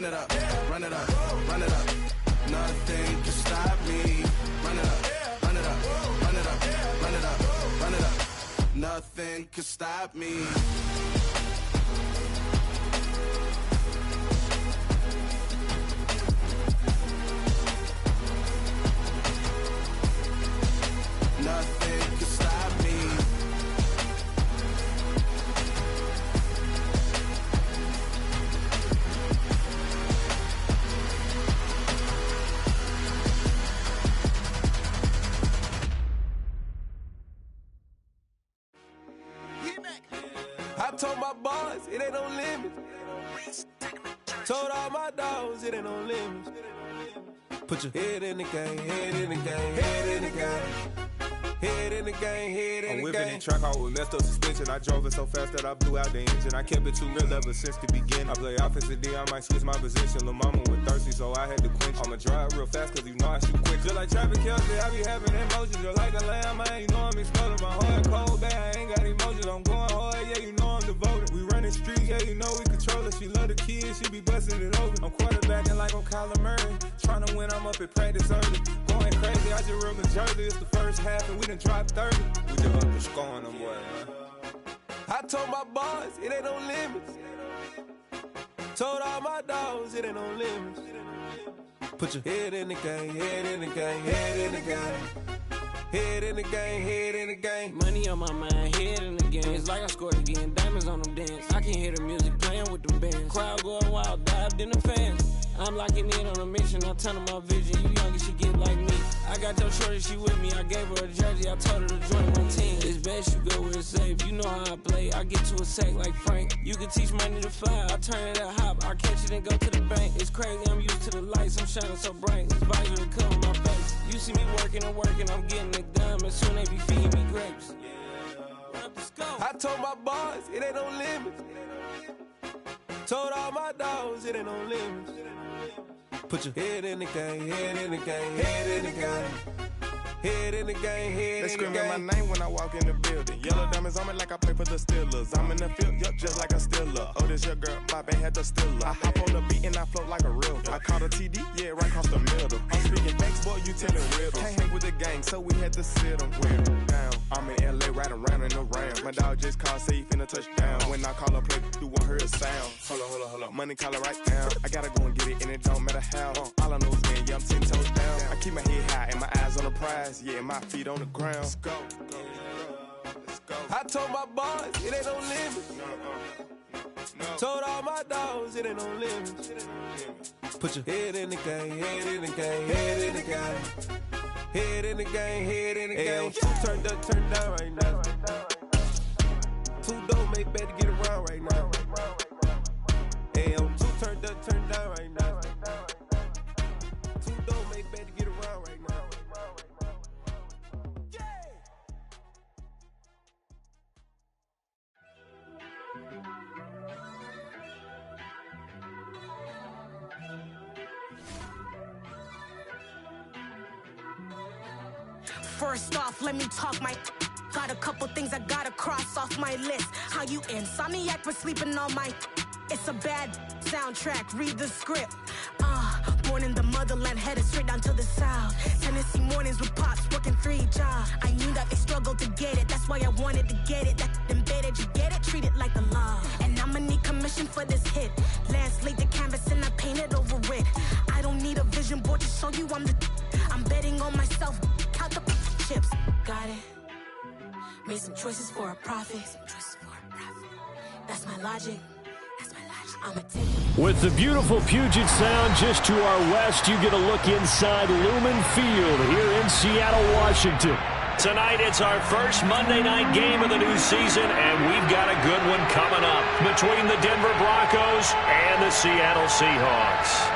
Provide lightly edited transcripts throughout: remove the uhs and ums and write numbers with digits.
it up, run it up, run it up. Nothing can stop me. Run it up, run it up, run it up, run it up, run it up. Nothing can stop me. Nothing can stop me. I told my boys it ain't no limits. Told all my dogs it ain't no limits. Put your head in the game, head in the game, head in the game. Head in the game, head in the game. I'm whipping in track hall with messed up suspension. I drove it so fast that I blew out the engine. I kept it too real ever since the beginning. I play offensive D, I might switch my position. Lil' mama was thirsty, so I had to quench. I'ma drive real fast, cause you know I shoot quick. Just like traffic Kelsey, I be having emotions. Just like a lamb, man, you know I'm exploding. My heart cold, bad, I ain't got emotions. I'm going hard, yeah, you know I'm devoted. We running streets, yeah, you know we control it. She love the kids, she be busting it open. I'm quarterbacking like I'm Kyler Murray. Trying to win, I'm up at practice early. Going crazy, I just real the jersey. It's the first half, and we done dropped 30. We just up to scoring them, boy, man. I told my boys it ain't no limits. Told all my dogs it ain't no limits. Put your head in the game, head in the game, head in the game. Head in the game, head in the game. Money on my mind, head in the game. It's like I scored again, diamonds on them dance. I can hear the music playing with them bands. Crowd going wild, dived in the fans. I'm locking in on a mission, I tell her my vision. You young and she get like me. I got your shorty, she with me. I gave her a jersey, I told her to join my team. It's best you go where it's safe. You know how I play. I get to a sack like Frank. You can teach money to fly. I turn it at hop. I catch it and go to the bank. It's crazy, I'm used to the lights. I'm shining so bright. This visor to cover my face. You see me working and working, I'm getting it done. And soon they be feeding me grapes. I told my boys it ain't no limits. Told all my dogs it ain't no limits. Put your head in the game, head in the game, head in the game. Head in the game, head they in the game. They screaming my name when I walk in the building. Yellow diamonds on me like I play for the Steelers. I'm in the field, yup, just like a Steeler. Oh, this your girl, Bobby had the Steeler. I hop on the beat and I float like a real. I caught a TD, yeah, right across the middle. I'm speaking facts, boy, you telling riddles. Can't hang with the gang, so we had to sit them down. I'm in LA, riding around in the Rams. My dog just called, say he finna touchdown. When I call a play, you won't hear a sound. Hold up, money call it right now. I gotta go and get it, and it don't matter how. All I know is win, yeah, I'm 10 toes down. I keep my head high and my eyes on the prize. Yeah, my feet on the ground. Let's go. Let's go. I told my boys it ain't no limits. No. Told all my dogs it ain't no limits. Put your head in the game, head in the game, head in the game. Head in the game, head in the game. Two turned up, turned down right now. Two dope make better get around right now. Hey, I'm two turned up, turned down right now. Two dope make better get around right now. First off, let me talk my. Got a couple things I gotta cross off my list. How you insomniac for sleeping on my. It's a bad soundtrack, read the script. Born in the motherland, headed straight down to the south. Tennessee mornings with pops, working 3 jobs. I knew that they struggled to get it, that's why I wanted to get it. That embedded, you get it, treat it like the law. And I'ma need commission for this hit. Lance laid the canvas and I painted over it. I don't need a vision board to show you I'm the. I'm betting on myself, count the chips. Got it. Made some choices for a profit. That's my logic. I'ma take it. With the beautiful Puget Sound just to our west, you get a look inside Lumen Field here in Seattle, Washington. Tonight, it's our first Monday night game of the new season, and we've got a good one coming up between the Denver Broncos and the Seattle Seahawks.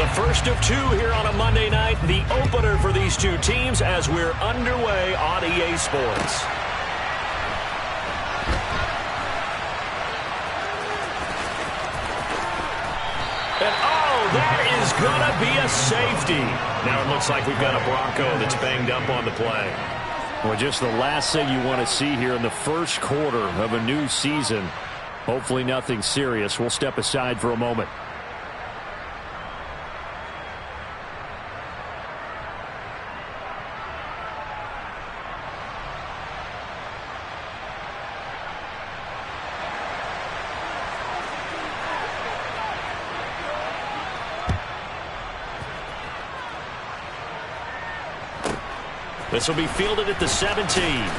The first of two here on a Monday night, the opener for these two teams as we're underway on EA Sports. And that is going to be a safety. Now it looks like we've got a Bronco that's banged up on the play. Well, just the last thing you want to see here in the first quarter of a new season. Hopefully nothing serious. We'll step aside for a moment. This will be fielded at the 17.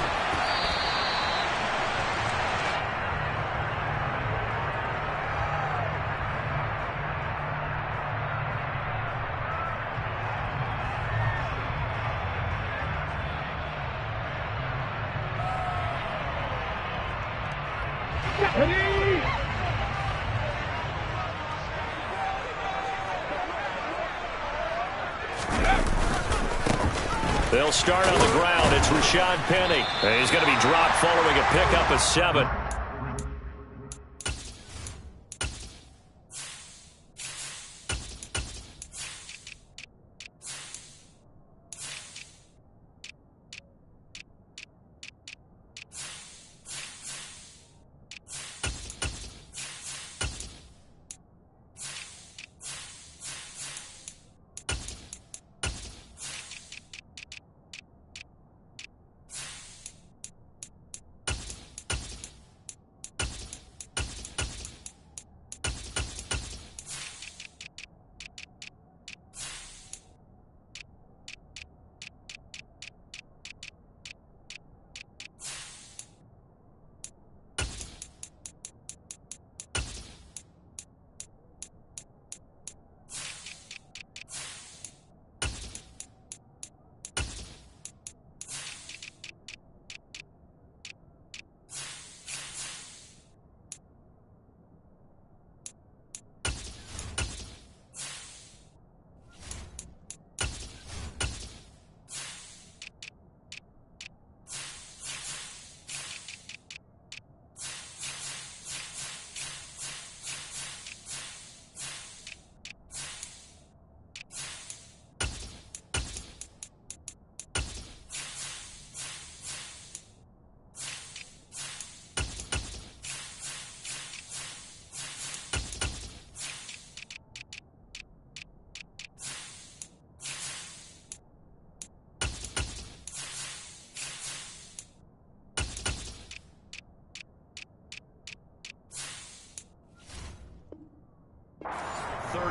They'll start on the ground. It's Rashad Penny. And he's going to be dropped following a pickup of 7.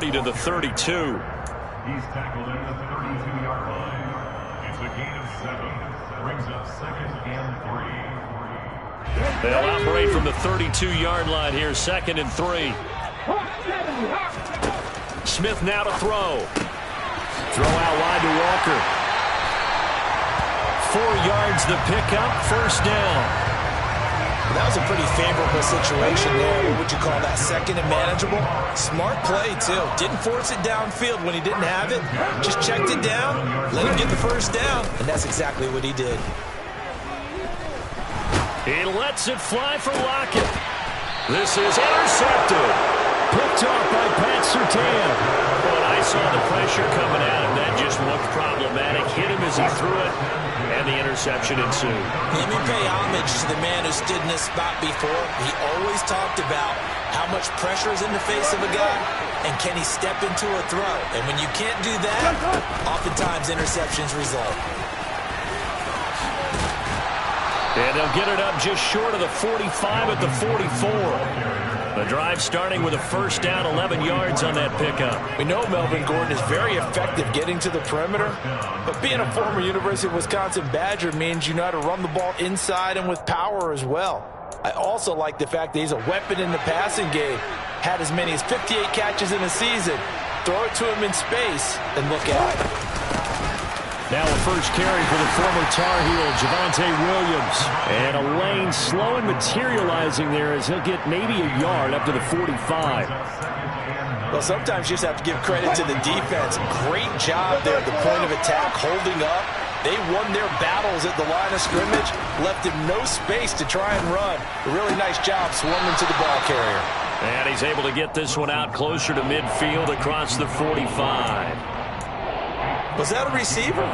To the 32. He's tackled at the 32-yard line. It's a gain of 7. Brings up 2nd and 3. They'll operate from the 32-yard line here, 2nd and 3. Smith now to throw. Throw out wide to Walker. 4 yards the pickup, first down. That was a pretty favorable situation there. What would you call that? 2nd and manageable? Smart play, too. Didn't force it downfield when he didn't have it. Just checked it down, let him get the first down, and that's exactly what he did. He lets it fly for Lockett. This is intercepted. Picked off by Pat Surtain. When I saw the pressure coming at him, that just looked problematic. Hit him as he threw it, and the interception ensued. Let me pay homage to the man who stood in this spot before. He always talked about how much pressure is in the face of a guy, and can he step into a throw. And when you can't do that, oftentimes interceptions result. And they'll get it up just short of the 45 at the 44. The drive starting with a first down, 11 yards on that pickup. We know Melvin Gordon is very effective getting to the perimeter, but being a former University of Wisconsin Badger means you know how to run the ball inside and with power as well. I also like the fact that he's a weapon in the passing game. Had as many as 58 catches in a season. Throw it to him in space and look out. Now a first carry for the former Tar Heel, Javonte Williams. And a lane slow and materializing there as he'll get maybe a yard up to the 45. Well, sometimes you just have to give credit to the defense. Great job there at the point of attack, holding up. They won their battles at the line of scrimmage, left him no space to try and run. A really nice job swarming to the ball carrier. And he's able to get this one out closer to midfield across the 45. Was that a receiver?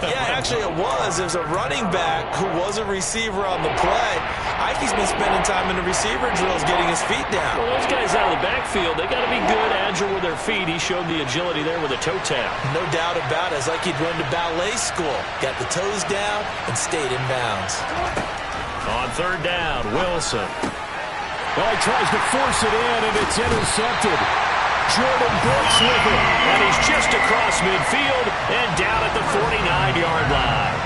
Yeah, actually it was. It was a running back who was a receiver on the play. Ikey's been spending time in the receiver drills getting his feet down. Well, those guys out of the backfield, they got to be good, agile with their feet. He showed the agility there with a toe tap. No doubt about it. It's like he'd run to ballet school. Got the toes down and stayed in bounds. On third down, Wilson. Well, he tries to force it in, and it's intercepted. Jordan breaks with it, and he's just across midfield and down at the 49-yard line.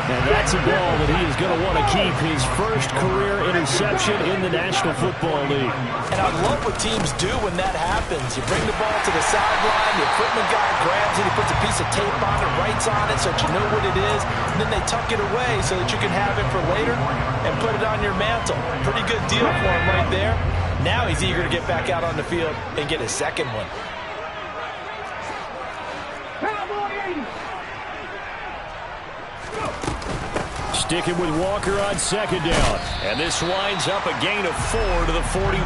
And that's a ball that he is going to want to keep, his first career interception in the National Football League. And I love what teams do when that happens. You bring the ball to the sideline, the equipment guy grabs it, he puts a piece of tape on it, writes on it so that you know what it is, and then they tuck it away so that you can have it for later and put it on your mantle. Pretty good deal for him right there. Now he's eager to get back out on the field and get his second one. Sticking with Walker on second down. And this winds up a gain of 4 to the 41.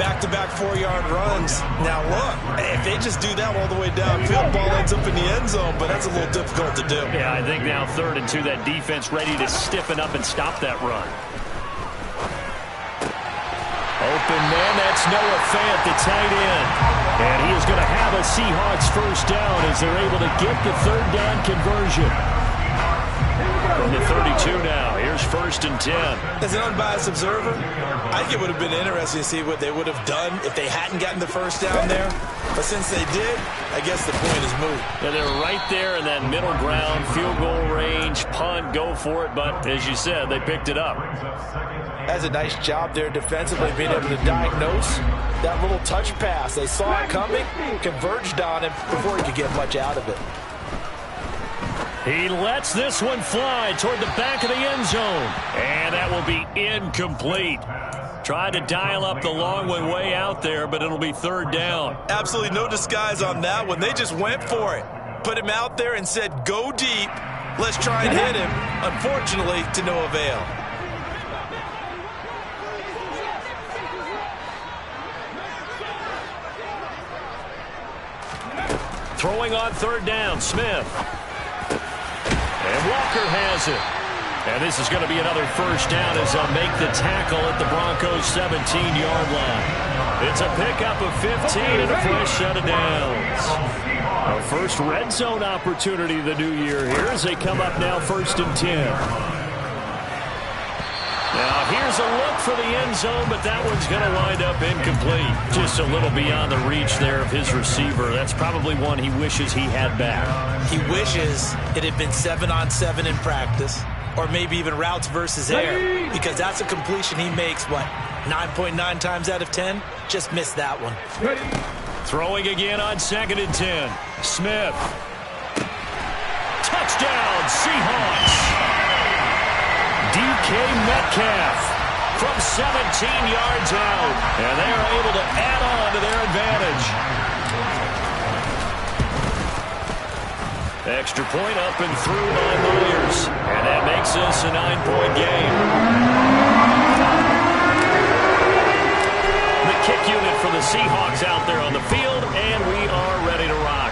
Back-to-back 4-yard runs. Now look, if they just do that all the way downfield, ball ends up in the end zone, but that's a little difficult to do. Yeah, I think now 3rd and 2, that defense ready to stiffen up and stop that run. Open man, that's Noah Fant, the tight end. And he is going to have a Seahawks first down as they're able to get the 3rd down conversion. From the 32 now, here's 1st and 10. As an unbiased observer, I think it would have been interesting to see what they would have done if they hadn't gotten the first down there. But since they did, I guess the point is moot. Yeah, they're right there in that middle ground, field goal range, punt, go for it. But as you said, they picked it up. That's a nice job there defensively, being able to diagnose that little touch pass. They saw it coming, converged on him before he could get much out of it. He lets this one fly toward the back of the end zone. And that will be incomplete. Tried to dial up the long one way out there, but it'll be 3rd down. Absolutely no disguise on that one. They just went for it. Put him out there and said, go deep. Let's try and hit him. Unfortunately, to no avail. Throwing on 3rd down, Smith. And Walker has it. And this is going to be another first down as they'll make the tackle at the Broncos' 17-yard line. It's a pickup of 15 and a fresh set of downs. Our first red zone opportunity of the new year here as they come up now 1st and 10. Now, here's a look for the end zone, but that one's going to wind up incomplete. Just a little beyond the reach there of his receiver. That's probably one he wishes he had back. He wishes it had been 7-on-7 in practice, or maybe even routes versus air, because that's a completion he makes, 9.9 times out of 10? Just missed that one. Throwing again on 2nd and 10. Smith. Touchdown, Seahawks. DK Metcalf from 17 yards out. And they are able to add on to their advantage. Extra point up and through by Myers. And that makes this a 9-point game. The kick unit for the Seahawks out there on the field, and we are ready to rock.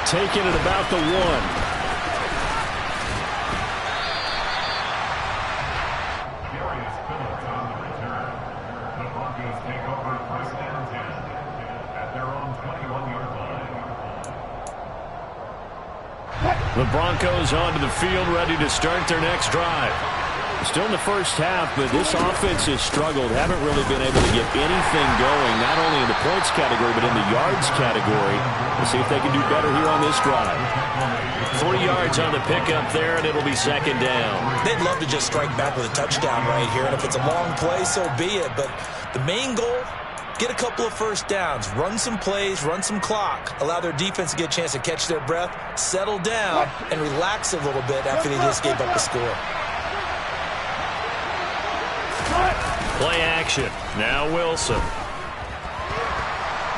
Taking it about the 1. The Broncos onto the field, ready to start their next drive. Still in the first half, but this offense has struggled. Haven't really been able to get anything going, not only in the points category, but in the yards category. We'll see if they can do better here on this drive. 3 yards on the pickup there, and it'll be 2nd down. They'd love to just strike back with a touchdown right here, and if it's a long play, so be it. But the main goal get a couple of first downs, run some plays, run some clock, allow their defense to get a chance to catch their breath, settle down, and relax a little bit after they just gave up the score. Play action. Now Wilson.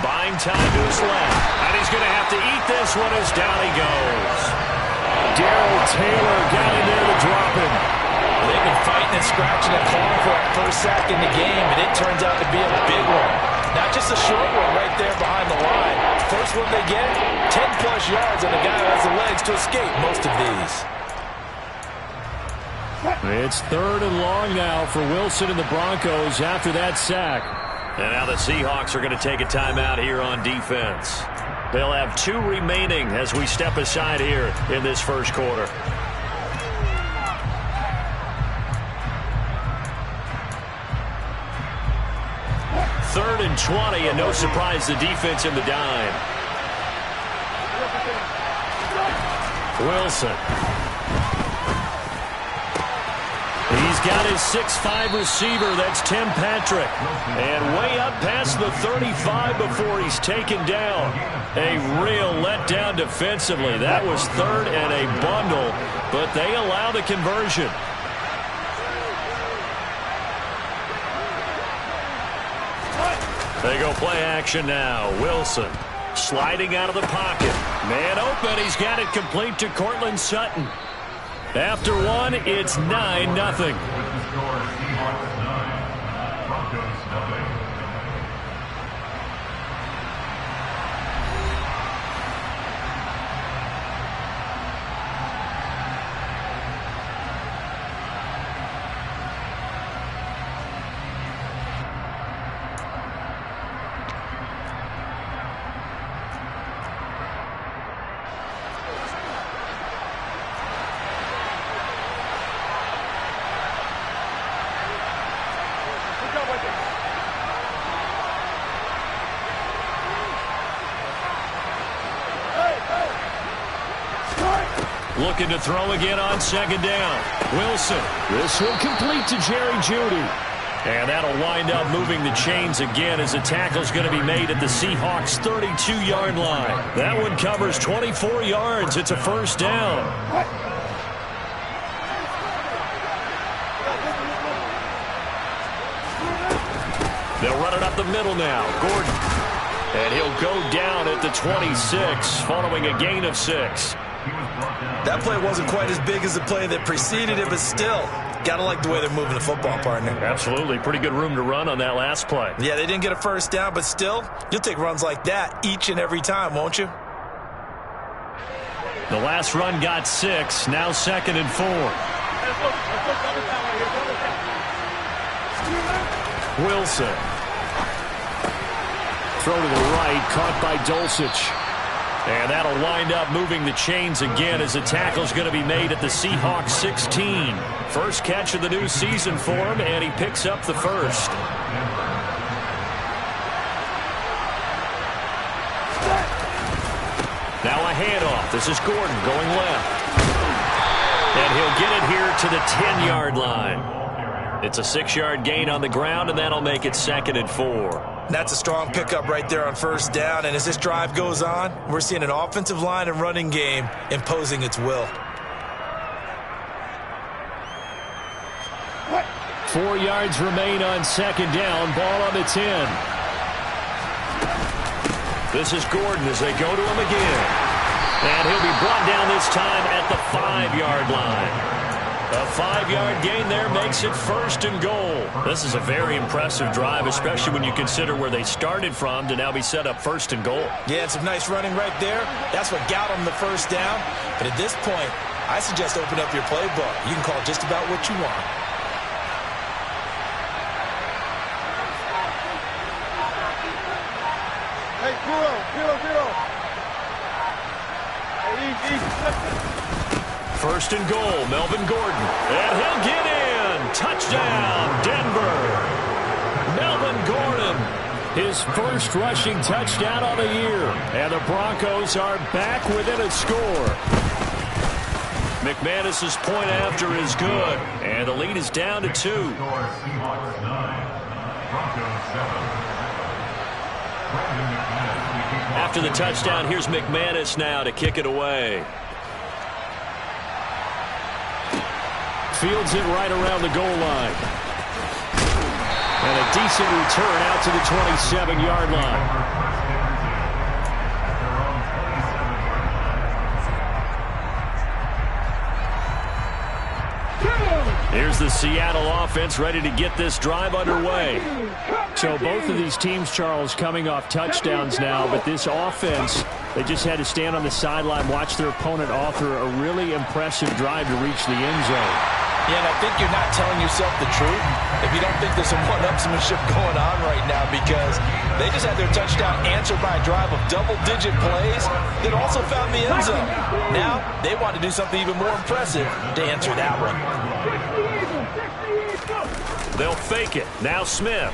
Buying time to his left. And he's going to have to eat this one as down he goes. Darrell Taylor got in there to drop him. They've been fighting and scratching and clawing for that first sack in the game, and it turns out to be a big one. Not just a short one right there behind the line. First one they get, 10-plus yards, and the guy has the legs to escape most of these. It's 3rd and long now for Wilson and the Broncos after that sack. And now the Seahawks are going to take a timeout here on defense. They'll have 2 remaining as we step aside here in this first quarter. Third and 20, and no surprise the defense in the dime. Wilson. He's got his 6'5" receiver. That's Tim Patrick. And way up past the 35 before he's taken down. A real letdown defensively. That was 3rd and a bundle, but they allow the conversion. They go play action now. Wilson sliding out of the pocket. Man open. He's got it complete to Cortland Sutton. After one, it's 9-0. Looking to throw again on 2nd down. Wilson. This one complete to Jerry Jeudy. And that'll wind up moving the chains again as the tackle's going to be made at the Seahawks' 32-yard line. That one covers 24 yards. It's a first down. They'll run it up the middle now. Gordon. And he'll go down at the 26 following a gain of 6. That play wasn't quite as big as the play that preceded it, but still, got to like the way they're moving the football, partner. Absolutely. Pretty good room to run on that last play. Yeah, they didn't get a first down, but still, you'll take runs like that each and every time, won't you? The last run got 6. Now 2nd and 4. Wilson. Throw to the right, caught by Dulcich. And that'll wind up moving the chains again as the tackle's going to be made at the Seahawks 16. First catch of the new season for him, and he picks up the first. Now a handoff. This is Gordon going left. And he'll get it here to the 10-yard line. It's a 6-yard gain on the ground, and that'll make it 2nd and 4. That's a strong pickup right there on first down, and as this drive goes on, we're seeing an offensive line and running game imposing its will. 4 yards remain on 2nd down. Ball on the 10. This is Gordon as they go to him again. And he'll be brought down this time at the 5-yard line. A 5-yard gain there makes it 1st and goal. This is a very impressive drive, especially when you consider where they started from to now be set up 1st and goal. Yeah, some nice running right there. That's what got them the first down. But at this point, I suggest open up your playbook. You can call just about what you want. Hey, zero. Hey, easy. 1st and goal, Melvin Gordon. And he'll get in. Touchdown, Denver. Melvin Gordon, his first rushing touchdown of the year. And the Broncos are back within a score. McManus's point after is good. And the lead is down to 2. After the touchdown, here's McManus now to kick it away. Fields it right around the goal line. And a decent return out to the 27-yard line. Here's the Seattle offense ready to get this drive underway. So both of these teams, Charles, coming off touchdowns now, but this offense, they just had to stand on the sideline, watch their opponent author a really impressive drive to reach the end zone. Yeah, and I think you're not telling yourself the truth if you don't think there's some one-upsmanship going on right now, because they just had their touchdown answered by a drive of double-digit plays that also found the end zone. Now they want to do something even more impressive to answer that one. They'll fake it. Now Smith.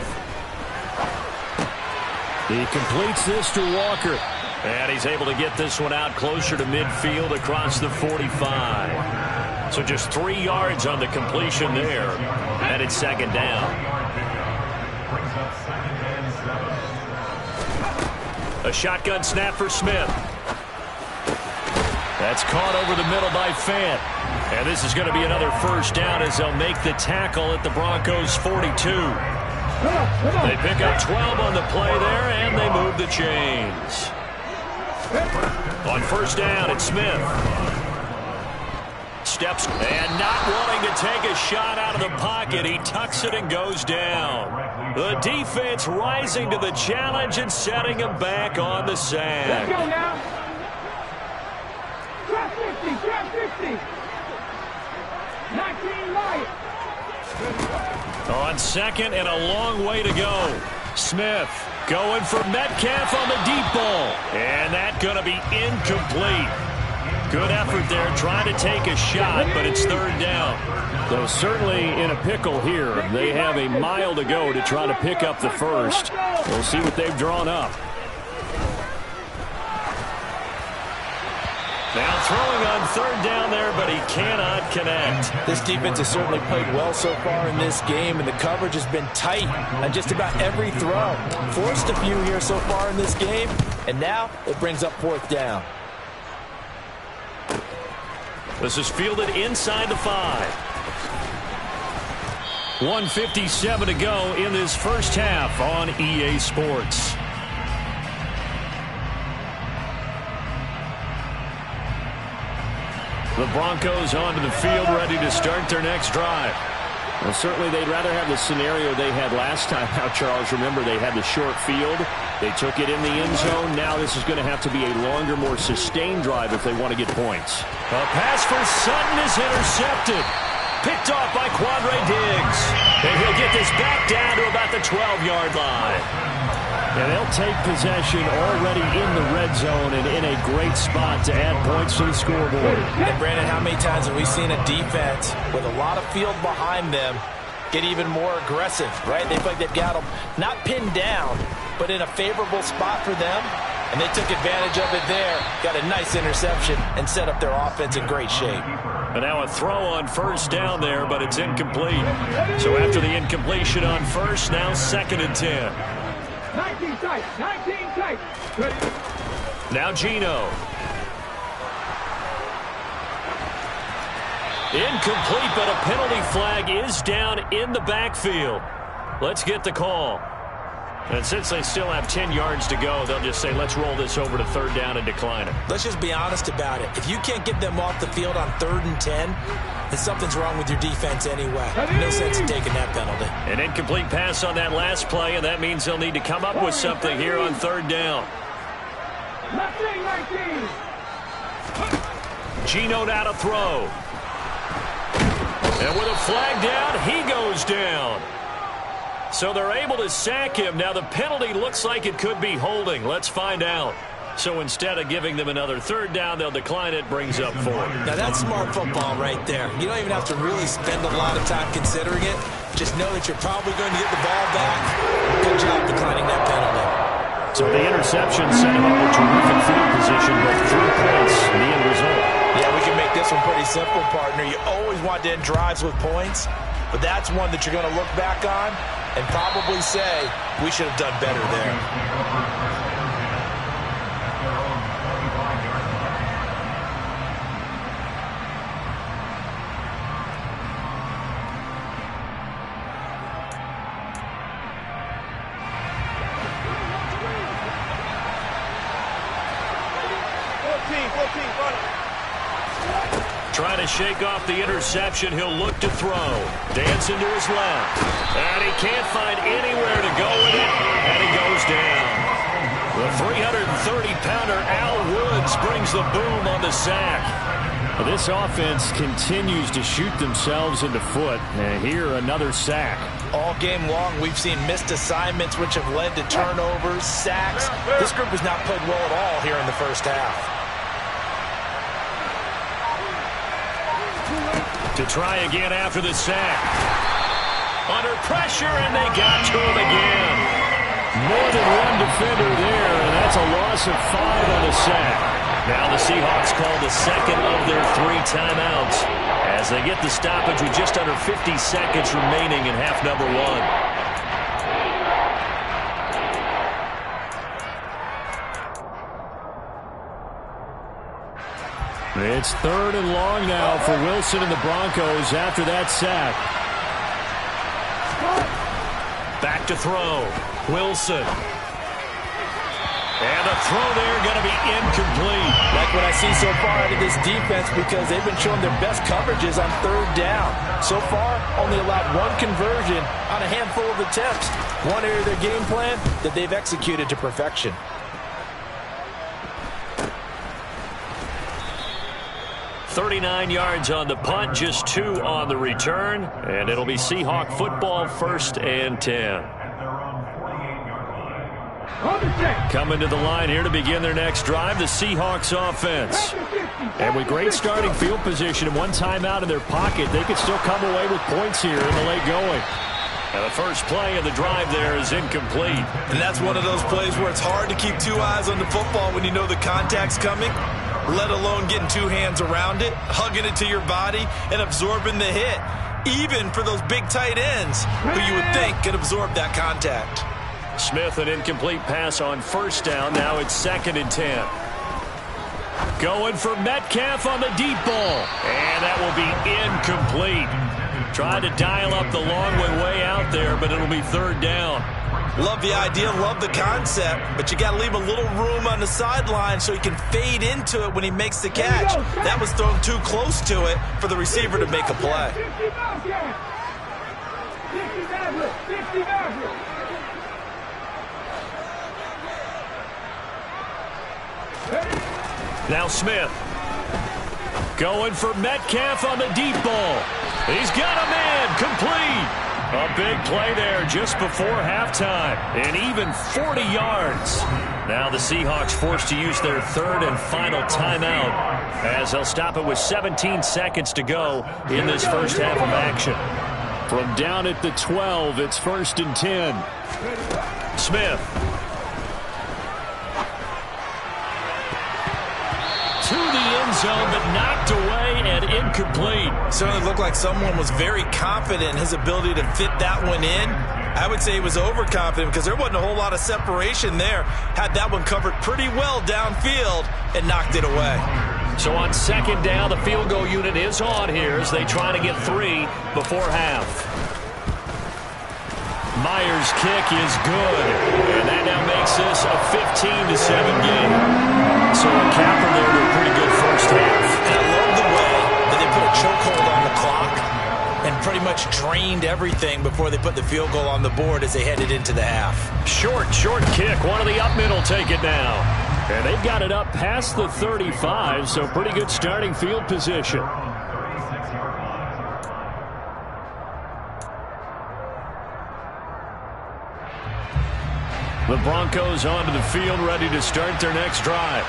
He completes this to Walker. And he's able to get this one out closer to midfield across the 45. So just 3 yards on the completion there. And it's second down. A shotgun snap for Smith. That's caught over the middle by Fant. And this is going to be another first down as they'll make the tackle at the Broncos' 42. They pick up 12 on the play there, and they move the chains. On first down, it's Smith. Steps, and not wanting to take a shot out of the pocket, he tucks it and goes down. The defense rising to the challenge and setting him back on the sack. Let's go now. Trap 50, trap 50. 19 Lions. On second and a long way to go. Smith going for Metcalf on the deep ball. And that's going to be incomplete. Good effort there, trying to take a shot, but it's third down. Though certainly in a pickle here. They have a mile to go to try to pick up the first. We'll see what they've drawn up. Now throwing on third down there, but he cannot connect. This defense has certainly played well so far in this game, and the coverage has been tight on just about every throw. Forced a few here so far in this game, and now it brings up fourth down. This is fielded inside the 5. 1:57 to go in this first half on EA Sports. The Broncos onto the field, ready to start their next drive. Well, certainly they'd rather have the scenario they had last time. Now, Charles, remember they had the short field. They took it in the end zone. Now this is going to have to be a longer, more sustained drive if they want to get points. A pass for Sutton is intercepted. Picked off by Quandre Diggs. And he'll get this back down to about the 12-yard line. And they'll take possession already in the red zone and in a great spot to add points to the scoreboard. And Brandon, how many times have we seen a defense with a lot of field behind them get even more aggressive, right? They feel like they've got them not pinned down, but in a favorable spot for them. And they took advantage of it there, got a nice interception, and set up their offense in great shape. And now a throw on first down there, but it's incomplete. So after the incompletion on first, now second and 10. 19 tight, 19 tight. Now Geno. Incomplete, but a penalty flag is down in the backfield. Let's get the call. And since they still have 10 yards to go, they'll just say, let's roll this over to third down and decline it. Let's just be honest about it. If you can't get them off the field on 3rd and 10, then something's wrong with your defense anyway. No sense in taking that penalty. An incomplete pass on that last play, and that means they'll need to come up with something here on third down. Geno now to throw. And with a flag down, he goes down. So they're able to sack him. Now the penalty looks like it could be holding. Let's find out. So instead of giving them another third down, they'll decline it, brings up 4. Now that's smart football right there. You don't even have to really spend a lot of time considering it. Just know that you're probably going to get the ball back. Good job declining that penalty. So the interception set him up with terrific field position, but 3 points, the end result. Yeah, we can make this one pretty simple, partner. You always want to end drives with points, but that's one that you're going to look back on and probably say, we should have done better there. 14, run it. Trying to shake off the interception. He'll look to throw. Dancing to his left. And he can't find anywhere to go with it. And he goes down. The 330-pounder Al Woods brings the boom on the sack. Well, this offense continues to shoot themselves in the foot. And here, another sack. All game long, we've seen missed assignments, which have led to turnovers, sacks. This group has not played well at all here in the first half. To try again after the sack. Under pressure, and they got to him again. More than one defender there, and that's a loss of 5 on the sack. Now the Seahawks call the second of their 3 timeouts as they get the stoppage with just under 50 seconds remaining in half number 1. It's 3rd and long now for Wilson and the Broncos after that sack. Back to throw. Wilson. And the throw there going to be incomplete. Like what I see so far out of this defense, because they've been showing their best coverages on 3rd down. So far, only allowed 1 conversion on a handful of attempts. One area of their game plan that they've executed to perfection. .39 yards on the punt, just 2 on the return, and it'll be Seahawk football, 1st and 10. Coming to the line here to begin their next drive, the Seahawks offense. And with great starting field position and 1 timeout in their pocket, they could still come away with points here in the late going. And the first play of the drive there is incomplete. And that's one of those plays where it's hard to keep 2 eyes on the football when you know the contact's coming, let alone getting 2 hands around it, hugging it to your body, and absorbing the hit, even for those big tight ends who you would think could absorb that contact. Smith, an incomplete pass on 1st down. Now it's 2nd and 10. Going for Metcalf on the deep ball. And that will be incomplete. Trying to dial up the long way out there, but it'll be 3rd down. Love the idea, love the concept, but you got to leave a little room on the sideline so he can fade into it when he makes the catch. That was thrown too close to it for the receiver to make a play. Now Smith. Going for Metcalf on the deep ball. He's got a man complete. A big play there just before halftime. And even 40 yards. Now the Seahawks forced to use their 3rd and final timeout as they'll stop it with 17 seconds to go in this first half of action. From down at the 12, it's 1st and 10. Smith. To the end zone, but knocked away and incomplete. Certainly looked like someone was very confident in his ability to fit that one in. I would say he was overconfident because there wasn't a whole lot of separation there. Had that one covered pretty well downfield and knocked it away. So on 2nd down, the field goal unit is on here as they try to get 3 before half. Myers' kick is good, and that now makes this a 15-7 game. So a capper there to a pretty good first half. And I love the way that they put a chokehold on the clock and pretty much drained everything before they put the field goal on the board as they headed into the half. Short kick. One of the up middle take it now. And they've got it up past the 35, so pretty good starting field position. The Broncos onto the field, ready to start their next drive.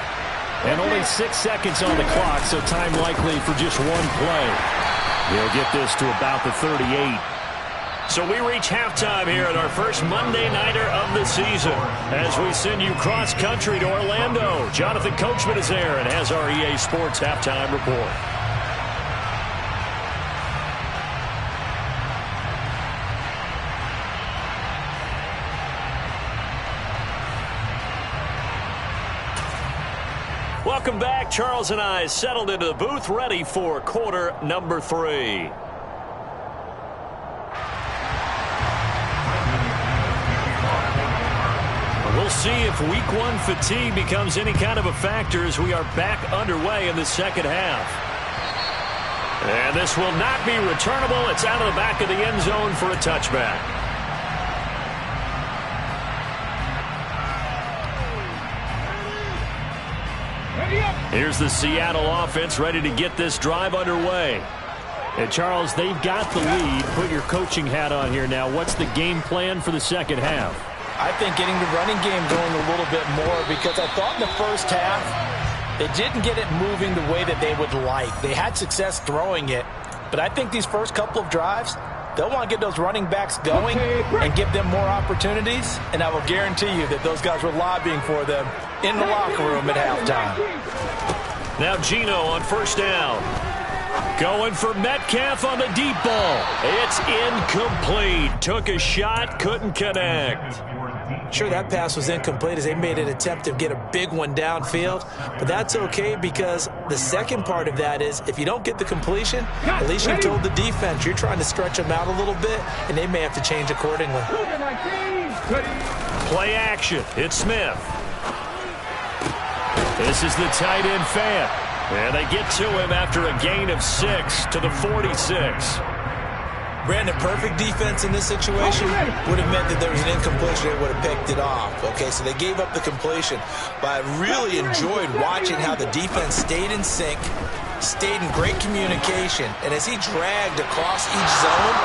And only 6 seconds on the clock, so time likely for just 1 play. He'll get this to about the 38. So we reach halftime here at our first Monday Nighter of the season as we send you cross-country to Orlando. Jonathan Coachman is there and has our EA Sports Halftime Report. Welcome back. Charles and I settled into the booth, ready for quarter number 3. We'll see if week 1 fatigue becomes any kind of a factor as we are back underway in the second half. And this will not be returnable. It's out of the back of the end zone for a touchback. Here's the Seattle offense ready to get this drive underway. And Charles, they've got the lead. Put your coaching hat on here now. What's the game plan for the second half? I think getting the running game going a little bit more, because I thought in the first half they didn't get it moving the way that they would like. They had success throwing it, but I think these first couple of drives, they'll want to get those running backs going and give them more opportunities, and I will guarantee you that those guys were lobbying for them in the locker room at halftime. Now Geno on first down. Going for Metcalf on the deep ball. It's incomplete. Took a shot, couldn't connect. Sure, that pass was incomplete as they made an attempt to get a big one downfield, but that's okay because the second part of that is if you don't get the completion, at least you told the defense you're trying to stretch them out a little bit, and they may have to change accordingly. Play action. It's Smith. This is the tight end Fant. And they get to him after a gain of 6 to the 46. Brandon, perfect defense in this situation would have meant that there was an incompletion. They would have picked it off. Okay, so they gave up the completion. But I really enjoyed watching how the defense stayed in sync, stayed in great communication. And as he dragged across each zone,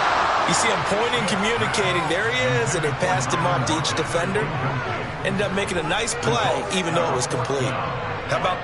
you see him pointing, communicating. There he is, and they passed him off to each defender. Ended up making a nice play, even though it was complete. How about...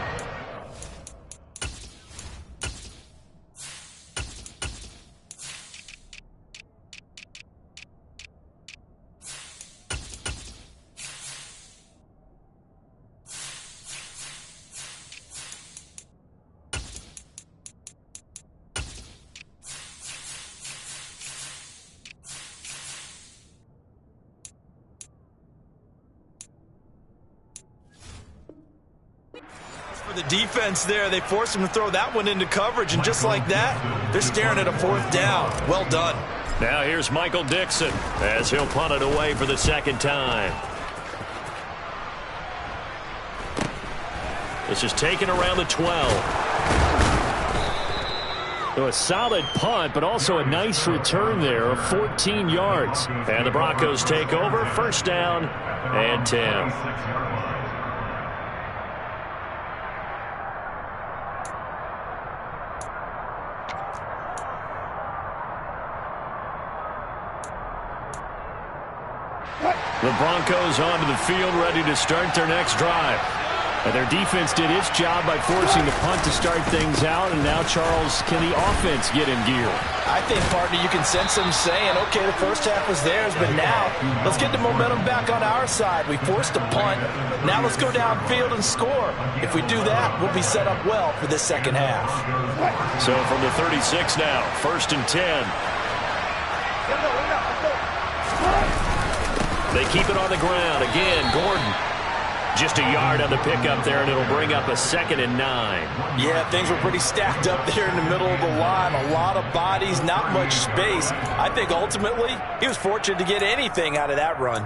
the defense there, they forced him to throw that one into coverage, and just like that, they're staring at a fourth down. Well done. Now here's Michael Dixon as he'll punt it away for the second time. This is taken around the 12. So a solid punt, but also a nice return there of 14 yards. And the Broncos take over, first down and 10. The Broncos onto the field, ready to start their next drive. And their defense did its job by forcing the punt to start things out. And now, Charles, can the offense get in gear? I think, partner, you can sense them saying, okay, the first half was theirs, but now let's get the momentum back on our side. We forced a punt. Now let's go downfield and score. If we do that, we'll be set up well for this second half. So from the 36 now, first and 10. They keep it on the ground. Again, Gordon. Just a yard on the pickup there, and it'll bring up a 2nd and 9. Yeah, things were pretty stacked up there in the middle of the line. A lot of bodies, not much space. I think ultimately he was fortunate to get anything out of that run.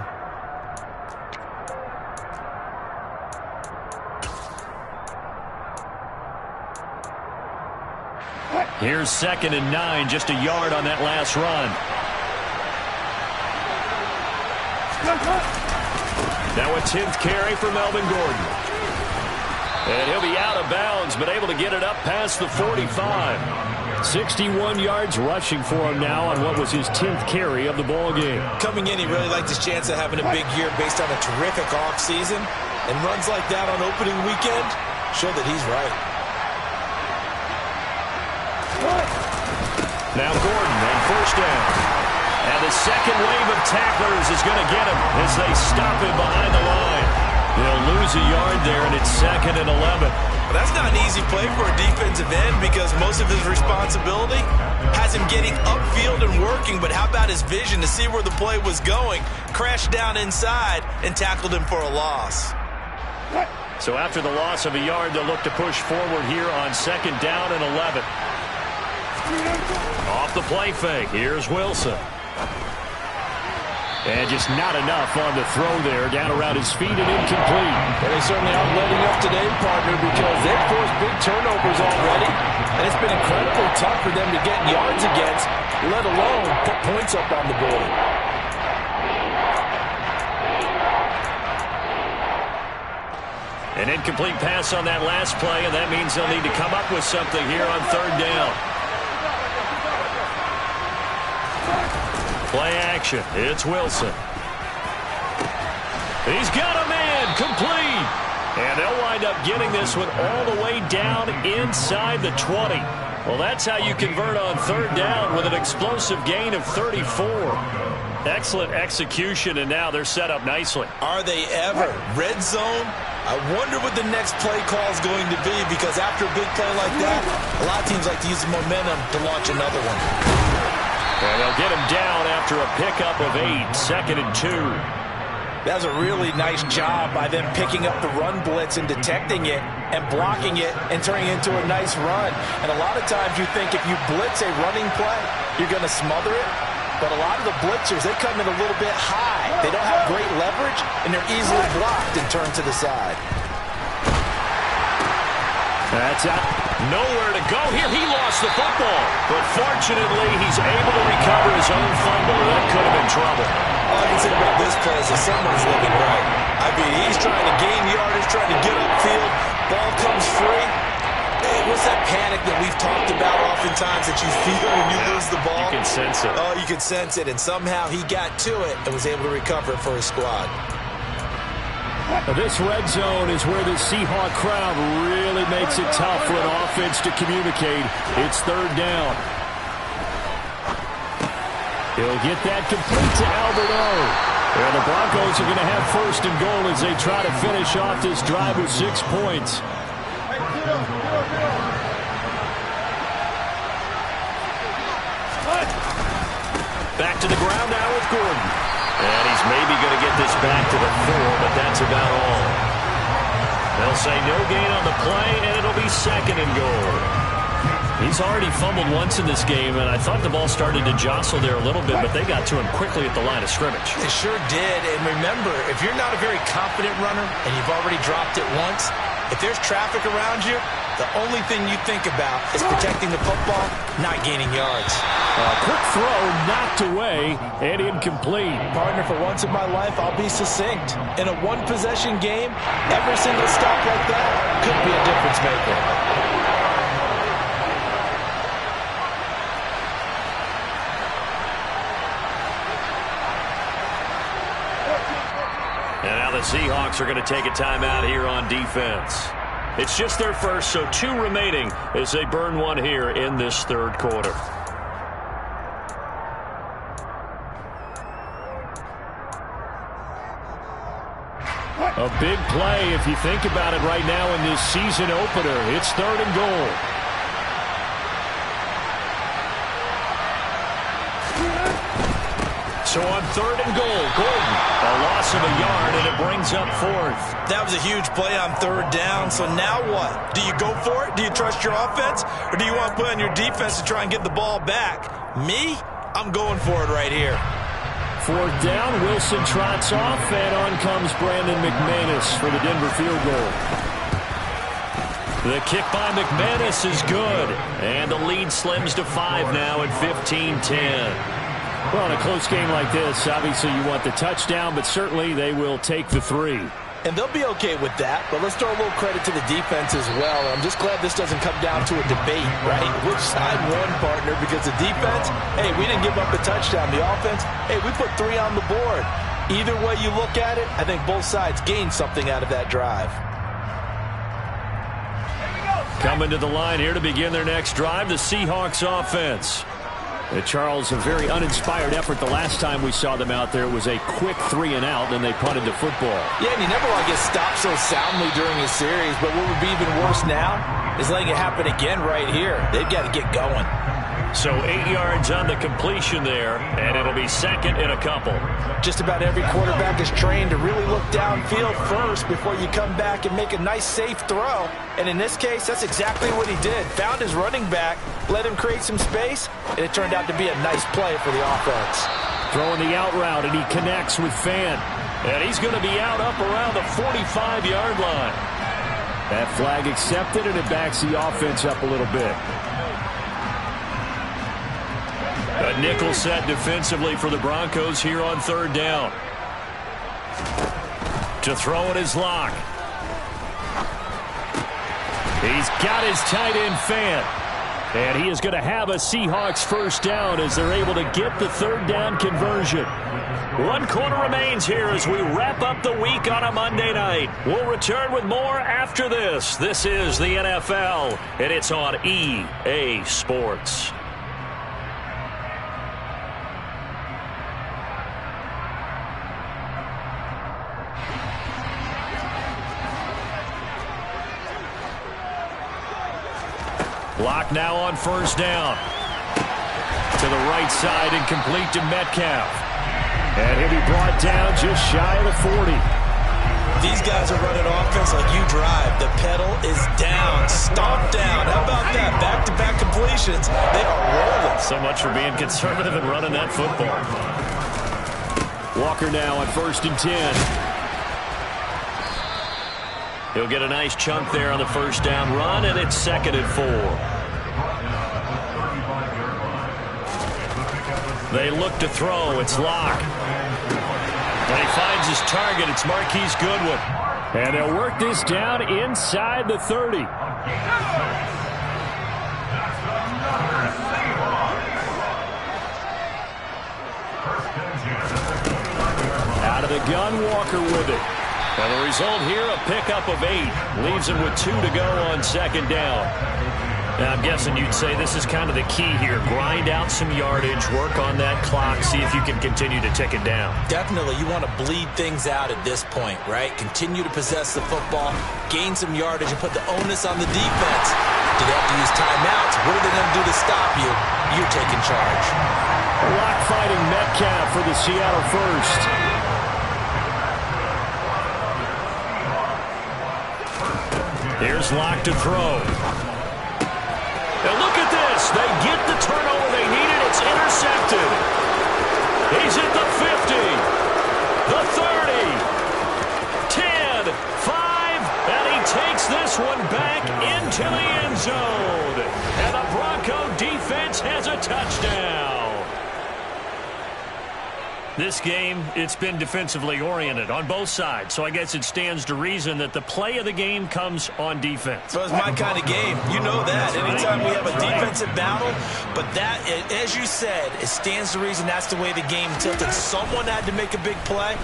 Here's 2nd and 9, just a yard on that last run. Now a 10th carry for Melvin Gordon. And he'll be out of bounds, but able to get it up past the 45. 61 yards rushing for him now on what was his 10th carry of the ball game. Coming in, he really liked his chance of having a big year based on a terrific offseason. And runs like that on opening weekend show that he's right. Now Gordon on first down. And the second wave of tacklers is going to get him as they stop him behind the line. They'll lose a yard there, and it's 2nd and 11. Well, that's not an easy play for a defensive end because most of his responsibility has him getting upfield and working, but how about his vision to see where the play was going, crashed down inside, and tackled him for a loss. So after the loss of a yard, they'll look to push forward here on 2nd down and 11. Off the play fake, here's Wilson. And just not enough on the throw there, down around his feet and incomplete. Well, they certainly aren't letting up today, partner, because they've forced big turnovers already, and it's been incredibly tough for them to get yards against, let alone put points up on the board. An incomplete pass on that last play, and that means they'll need to come up with something here on 3rd down. Play action. It's Wilson. He's got a man. Complete. And they'll wind up getting this one all the way down inside the 20. Well, that's how you convert on 3rd down with an explosive gain of 34. Excellent execution, and now they're set up nicely. Are they ever? Red zone? I wonder what the next play call is going to be, because after a big play like that, a lot of teams like to use the momentum to launch another one. And they'll get him down after a pickup of 8, 2nd and 2. That was a really nice job by them picking up the run blitz and detecting it and blocking it and turning it into a nice run. And a lot of times you think if you blitz a running play, you're going to smother it. But a lot of the blitzers, they come in a little bit high. They don't have great leverage, and they're easily blocked and turned to the side. That's out. Nowhere to go here. He lost the football. But fortunately, he's able to recover his own fumble. That could have been trouble. All I can say about this play is that someone's looking right. I mean, he's trying to gain yardage, trying to get upfield. Ball comes free. What's that panic that we've talked about oftentimes that you feel when you lose the ball? You can sense it. Oh, you can sense it. And somehow he got to it and was able to recover it for his squad. This red zone is where the Seahawk crowd really makes it tough for an offense to communicate. It's 3rd down. He'll get that complete to Albert O. And the Broncos are going to have 1st and goal as they try to finish off this drive with 6 points. Back to the ground now with Gordon. And he's maybe going to get this back to the 4, but that's about all. They'll say no gain on the play, and it'll be 2nd and goal. He's already fumbled once in this game, and I thought the ball started to jostle there a little bit, but they got to him quickly at the line of scrimmage. They sure did, and remember, if you're not a very confident runner and you've already dropped it once, if there's traffic around you, the only thing you think about is protecting the football, not gaining yards. A quick throw knocked away and incomplete. Partner, for once in my life, I'll be succinct. In a one-possession game, every single stop like that could be a difference maker. And now the Seahawks are going to take a timeout here on defense. It's just their first, so 2 remaining as they burn one here in this 3rd quarter. A big play if you think about it right now in this season opener. It's 3rd and goal. So on 3rd and goal, Gordon, a loss of a yard, and it brings up 4th. That was a huge play on 3rd down, so now what? Do you go for it? Do you trust your offense? Or do you want to put on your defense to try and get the ball back? Me? I'm going for it right here. 4th down, Wilson trots off, and on comes Brandon McManus for the Denver field goal. The kick by McManus is good, and the lead slims to 5 now at 15-10. Well, in a close game like this, obviously you want the touchdown, but certainly they will take the 3. And they'll be okay with that, but let's throw a little credit to the defense as well. I'm just glad this doesn't come down to a debate, right? Which side won, partner? Because the defense, hey, we didn't give up a touchdown. The offense, hey, we put 3 on the board. Either way you look at it, I think both sides gained something out of that drive. Coming to the line here to begin their next drive, the Seahawks offense. Charles, a very uninspired effort the last time we saw them out there. It was a quick 3-and-out, and they punted the football. Yeah, and you never want to get stopped so soundly during a series, but what would be even worse now is letting it happen again right here. They've got to get going. So 8 yards on the completion there, and it'll be second and a couple. Just about every quarterback is trained to really look downfield first before you come back and make a nice, safe throw. And in this case, that's exactly what he did. Found his running back, let him create some space, and it turned out to be a nice play for the offense. Throwing the out route, and he connects with Fan. And he's going to be out up around the 45-yard line. That flag accepted, and it backs the offense up a little bit. A nickel set defensively for the Broncos here on third down. To throw it is Locke. He's got his tight end Fan. And he is going to have a Seahawks first down as they're able to get the third down conversion. 1 quarter remains here as we wrap up the week on a Monday night. We'll return with more after this. This is the NFL, and it's on EA Sports. Locke now on first down. To the right side and complete to Metcalf. And he'll be brought down just shy of the 40. These guys are running offense like you drive. The pedal is down, stomped down. How about that? Back-to-back completions. They are rolling. So much for being conservative and running that football. Walker now on 1st and 10. He'll get a nice chunk there on the first down run, and it's 2nd and 4. They look to throw. It's Locke. And he finds his target. It's Marquise Goodwin. And they'll work this down inside the 30. Out of the gun, Walker with it. And the result here, a pickup of 8. Leaves him with 2 to go on 2nd down. Now, I'm guessing you'd say this is kind of the key here. Grind out some yardage, work on that clock, see if you can continue to tick it down. Definitely, you want to bleed things out at this point, right? Continue to possess the football, gain some yardage, and put the onus on the defense. Do they have to use timeouts? What are they going to do to stop you? You're taking charge. Locke fighting Metcalf for the Seattle first. Here's Locke to throw. And look at this. They get the turnover they needed. It's intercepted. He's at the 50, the 30, 10, 5, and he takes this one back into the end zone. And the Bronco defense has a touchdown. This game, it's been defensively oriented on both sides, so I guess it stands to reason that the play of the game comes on defense. So it's my kind of game. You know that. Anytime we have a defensive battle, but that, as you said, it stands to reason that's the way the game tilted. Someone had to make a big play,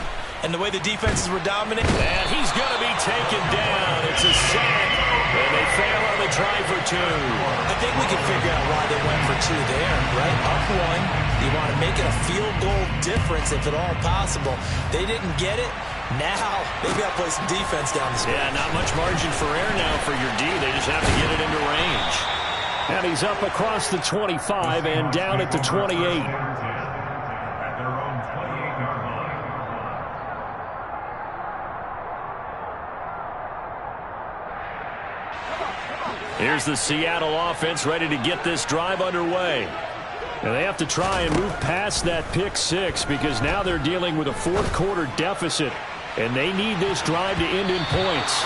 and the way the defenses were dominant. And he's going to be taken down. It's a sack, and they fail on the try for 2. I think we can figure out why they went for 2 there, right? Up 1. You want to make it a field goal difference if at all possible. They didn't get it. Now they've got to play some defense down the stretch. Yeah, not much margin for error now for your D. They just have to get it into range. And he's up across the 25 and down at the 28. Here's the Seattle offense ready to get this drive underway. And they have to try and move past that pick 6 because now they're dealing with a 4th quarter deficit, and they need this drive to end in points.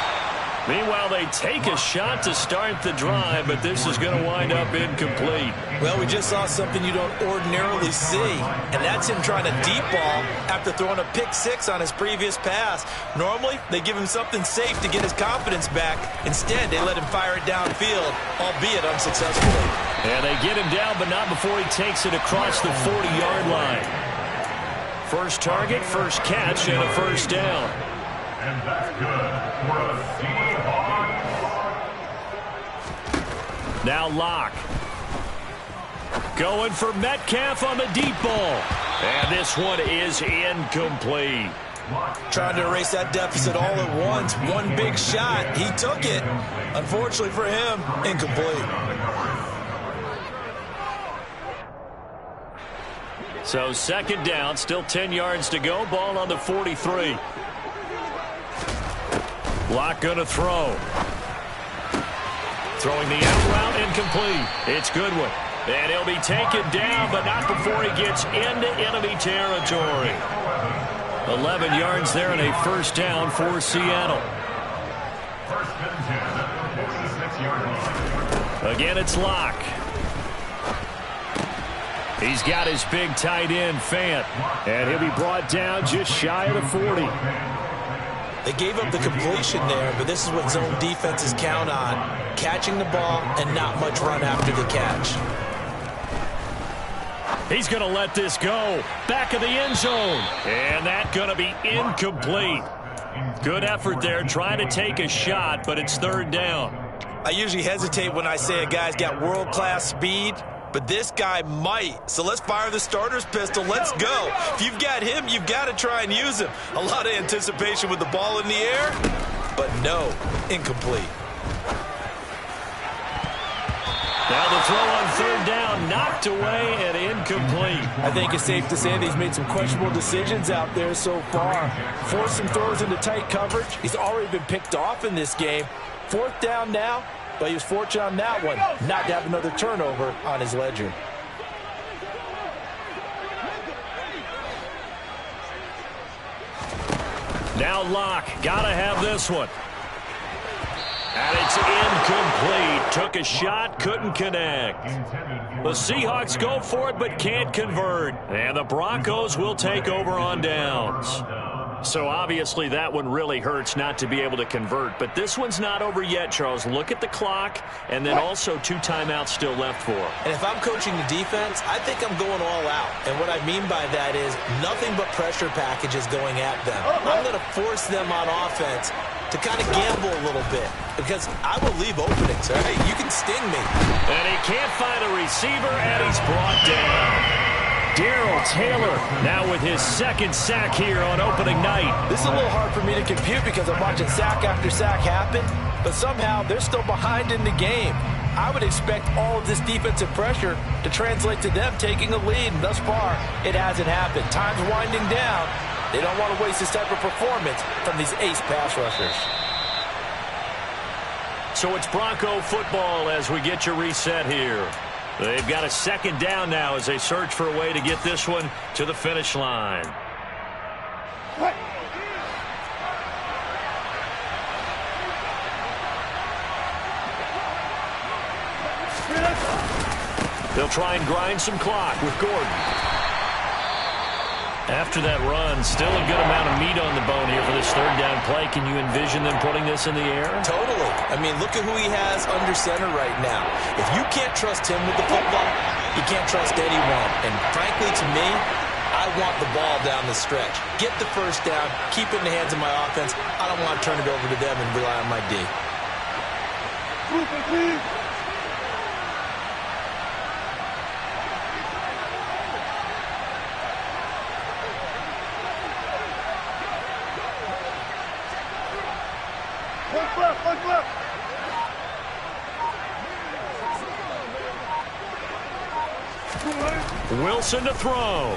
Meanwhile, they take a shot to start the drive, but this is going to wind up incomplete. Well, we just saw something you don't ordinarily see, and that's him trying to deep ball after throwing a pick 6 on his previous pass. Normally, they give him something safe to get his confidence back. Instead, they let him fire it downfield, albeit unsuccessfully. And they get him down, but not before he takes it across the 40-yard line. First target, first catch, and a first down. And that's good for a Seahawks. Now Locke. Going for Metcalf on the deep ball. And this one is incomplete. Trying to erase that deficit all at once. One big shot. He took it. Unfortunately for him, incomplete. So second down, still 10 yards to go. Ball on the 43. Locke going to throw. Throwing the out route, incomplete. It's Goodwin. And he'll be taken down, but not before he gets into enemy territory. 11 yards there and a first down for Seattle. Again, it's Locke. He's got his big tight end, Fant. And he'll be brought down just shy of the 40. They gave up the completion there, but this is what zone defenses count on. Catching the ball and not much run after the catch. He's going to let this go. Back of the end zone. And that's going to be incomplete. Good effort there trying to take a shot, but it's third down. I usually hesitate when I say a guy's got world-class speed, but this guy might. So let's fire the starter's pistol. Let's go. If you've got him, you've got to try and use him. A lot of anticipation with the ball in the air, but no, incomplete. Now the throw on third down, knocked away and incomplete. I think it's safe to say that he's made some questionable decisions out there so far. Forced some throws into tight coverage. He's already been picked off in this game. Fourth down now, but he was fortunate on that one not to have another turnover on his ledger. Now Locke, gotta have this one. And it's incomplete. Took a shot, couldn't connect. The Seahawks go for it, but can't convert. And the Broncos will take over on downs. So obviously that one really hurts not to be able to convert. But this one's not over yet, Charles. Look at the clock, and then also 2 timeouts still left for him. And if I'm coaching the defense, I think I'm going all out. And what I mean by that is nothing but pressure packages going at them. I'm going to force them on offense to kind of gamble a little bit because I will leave openings. All right? You can sting me. And he can't find a receiver, and he's brought down. Darrell Taylor now with his second sack here on opening night. This is a little hard for me to compute because I'm watching sack after sack happen, but somehow they're still behind in the game. I would expect all of this defensive pressure to translate to them taking a lead, and thus far, it hasn't happened. Time's winding down. They don't want to waste this type of performance from these ace pass rushers. So it's Bronco football as we get your reset here. They've got a second down now as they search for a way to get this one to the finish line. They'll try and grind some clock with Gordon. After that run, still a good amount of meat on the bone here for this third down play. Can you envision them putting this in the air? Totally. I mean, look at who he has under center right now. If you can't trust him with the football, you can't trust anyone. And frankly, to me, I want the ball down the stretch. Get the first down, keep it in the hands of my offense. I don't want to turn it over to them and rely on my D. Wilson to throw.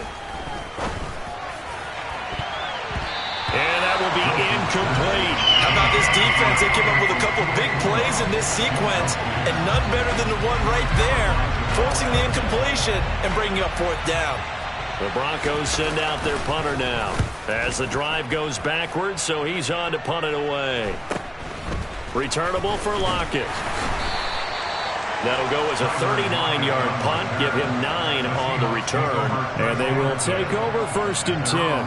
And that will be incomplete. How about this defense? They came up with a couple big plays in this sequence, and none better than the one right there, forcing the incompletion and bringing up fourth down. The Broncos send out their punter now as the drive goes backwards, so he's on to punt it away. Returnable for Lockett. That'll go as a 39-yard punt, give him 9 on the return, and they will take over 1st and 10.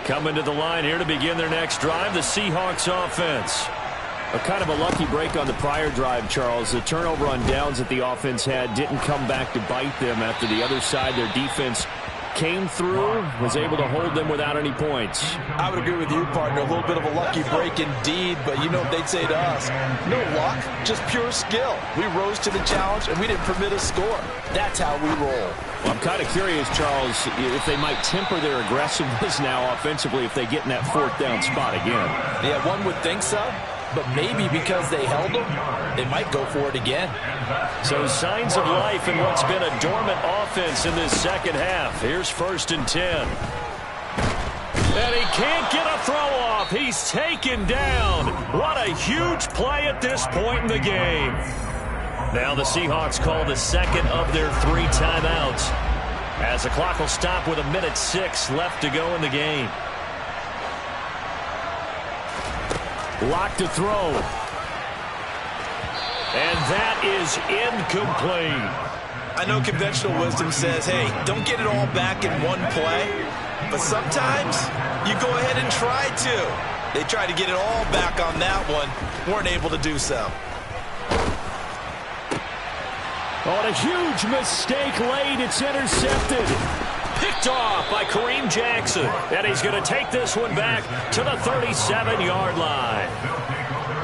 Coming to the line here to begin their next drive, the Seahawks offense. A kind of a lucky break on the prior drive, Charles. The turnover on downs that the offense had didn't come back to bite them after the other side. Their defense came through, was able to hold them without any points. I would agree with you, partner. A little bit of a lucky break indeed, but you know what they'd say to us? No luck, just pure skill. We rose to the challenge, and we didn't permit a score. That's how we roll. Well, I'm kind of curious, Charles, if they might temper their aggressiveness now offensively if they get in that fourth down spot again. Yeah, one would think so. But maybe because they held them, they might go for it again. So signs of life in what's been a dormant offense in this second half. Here's 1st and 10. And he can't get a throw off. He's taken down. What a huge play at this point in the game. Now the Seahawks call the second of their 3 timeouts, as the clock will stop with 1:06 left to go in the game. Locked to throw. And that is incomplete. I know conventional wisdom says, hey, don't get it all back in one play. But sometimes you go ahead and try to. They tried to get it all back on that one. Weren't able to do so. Oh, a huge mistake late. It's intercepted. Picked off by Kareem Jackson. And he's going to take this one back to the 37-yard line.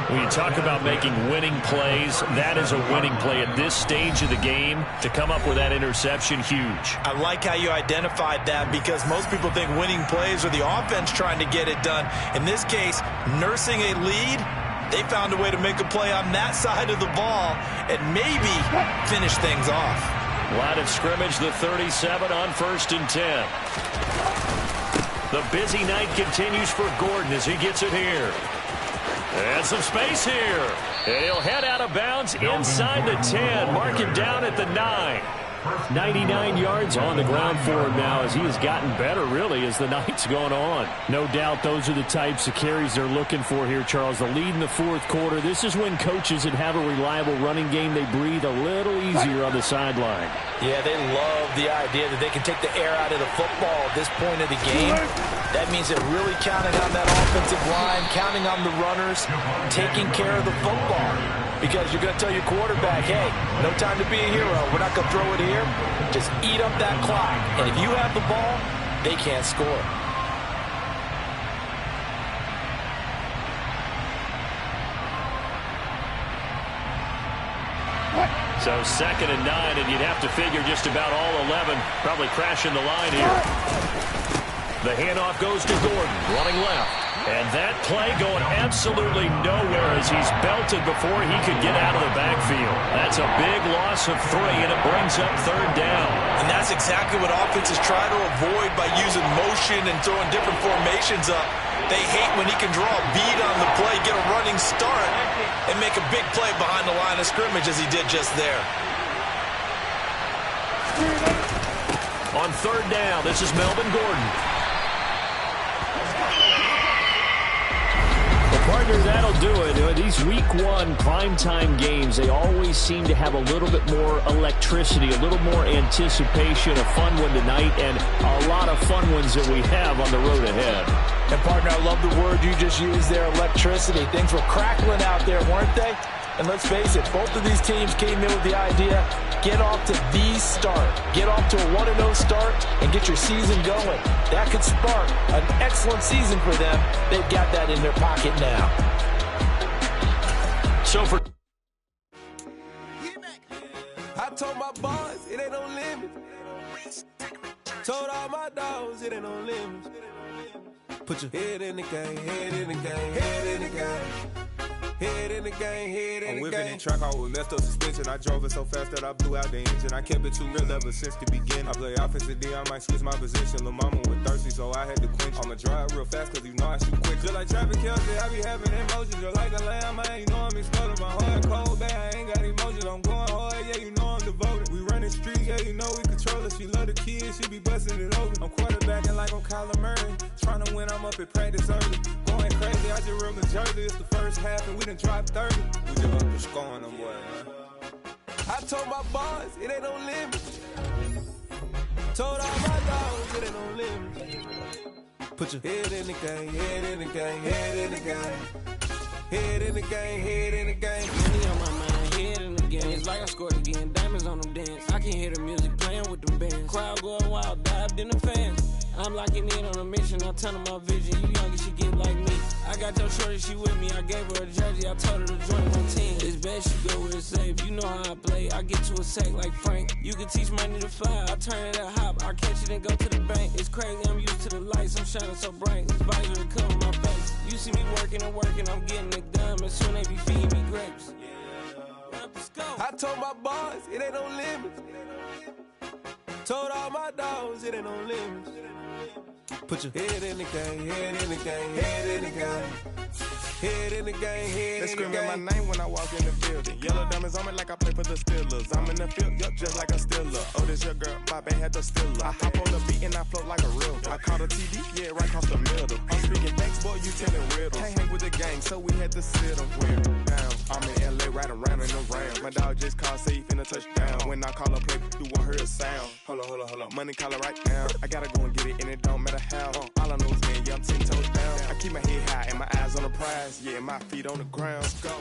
When you talk about making winning plays, that is a winning play at this stage of the game. To come up with that interception, huge. I like how you identified that, because most people think winning plays are the offense trying to get it done. In this case, nursing a lead, they found a way to make a play on that side of the ball and maybe finish things off. Line of scrimmage, the 37 on 1st and 10. The busy night continues for Gordon as he gets it here. And some space here. And he'll head out of bounds inside the 10. Mark him down at the 9. 99 yards on the ground for him now, as he has gotten better, really, as the night's gone on. No doubt those are the types of carries they're looking for here, Charles. The lead in the fourth quarter. This is when coaches that have a reliable running game, they breathe a little easier on the sideline. Yeah, they love the idea that they can take the air out of the football at this point of the game. That means they're really counting on that offensive line, counting on the runners, taking care of the football. Because you're going to tell your quarterback, hey, no time to be a hero. We're not going to throw it here. Just eat up that clock. And if you have the ball, they can't score. So 2nd and 9, and you'd have to figure just about all 11 probably crashing the line here. The handoff goes to Gordon, running left. And that play going absolutely nowhere as he's belted before he could get out of the backfield. That's a big loss of 3, and it brings up 3rd down. And that's exactly what offenses try to avoid by using motion and throwing different formations up. They hate when he can draw a bead on the play, get a running start, and make a big play behind the line of scrimmage as he did just there. On 3rd down, this is Melvin Gordon. Partner, that'll do it. These week 1 primetime games, they always seem to have a little bit more electricity, a little more anticipation, a fun one tonight, and a lot of fun ones that we have on the road ahead. And partner, I love the word you just used there, electricity. Things were crackling out there, weren't they? And let's face it, both of these teams came in with the idea, get off to the start. Get off to a 1-0 start and get your season going. That could spark an excellent season for them. They've got that in their pocket now. So for... I told my boys, it ain't no limit. Told all my dogs, it ain't no limit. Put your head in the game, head in the game, head in the game. Head in the game, head in the game. I'm whipping and track out with messed up suspension. I drove it so fast that I blew out the engine. I kept it too real ever since the beginning. I play offensive D, I might switch my position. Lil' mama was thirsty, so I had to quench. I'ma drive real fast, cause you know I shoot quick. Just like traffic Kelsey, I be having emotions. Just like a lamb, man, you know I'm exploding. My heart cold, bad, I ain't got emotions. I'm going hard, yeah, you know I'm devoted. We running streets, yeah, you know we control it. She love the kids, she be busting it open. I'm quarterbacking like I'm Kyler Murray. Trying to win, I'm up at practice early. Going crazy, I just real the jersey. It's the first half, and we done dropped 30. We just up to scoring them, boy, man. I told my boys, it ain't no limit. Told all my dogs, it ain't no limit. Put your head in the game, head in the game, head in the game. Head in the game, head in the game. Money on my mind, head in the again. It's like I scored again. Diamonds on them dance. I can hear the music playing with them bands. Crowd going wild, dived in the fans. I'm locking in on a mission. I tell her my vision. You young, she get like me. I got your shorty, she with me. I gave her a jersey. I told her to join my team. It's best she go where it's safe. You know how I play. I get to a sack like Frank. You can teach money to fly. I turn it at hop. I catch it and go to the bank. It's crazy. I'm used to the lights. I'm shining so bright. This visor will cover my face. You see me working and working. I'm getting it done. And soon they be feeding me grapes. Let's go. I told my boys it ain't no limits. Told all my dogs it ain't no limits. Put your head in the game, head in the game, head in the game. Head in the game, head They in the screaming my game. name when I walk in the building. Yellow diamonds on me like I play for the Steelers. I'm in the field, yup, just like a Steeler. Oh, this your girl, my band had the Steeler. I hop on the beat and I float like a river. I caught a TD, yeah, right across the middle. I'm speaking thanks, boy, you telling riddles. Can't hang with the gang, so we had to sit them wear down. I'm in LA, riding round and around. My dog just called, say he finna touch down. When I call a play, you won't hear a sound. Hold on, money caller right now. I gotta go and get it, and it don't matter how. All I know is man, yeah, I'm 10 toes down. I keep my head high and my eyes on the prize. Yeah, my feet on the ground. Let's go.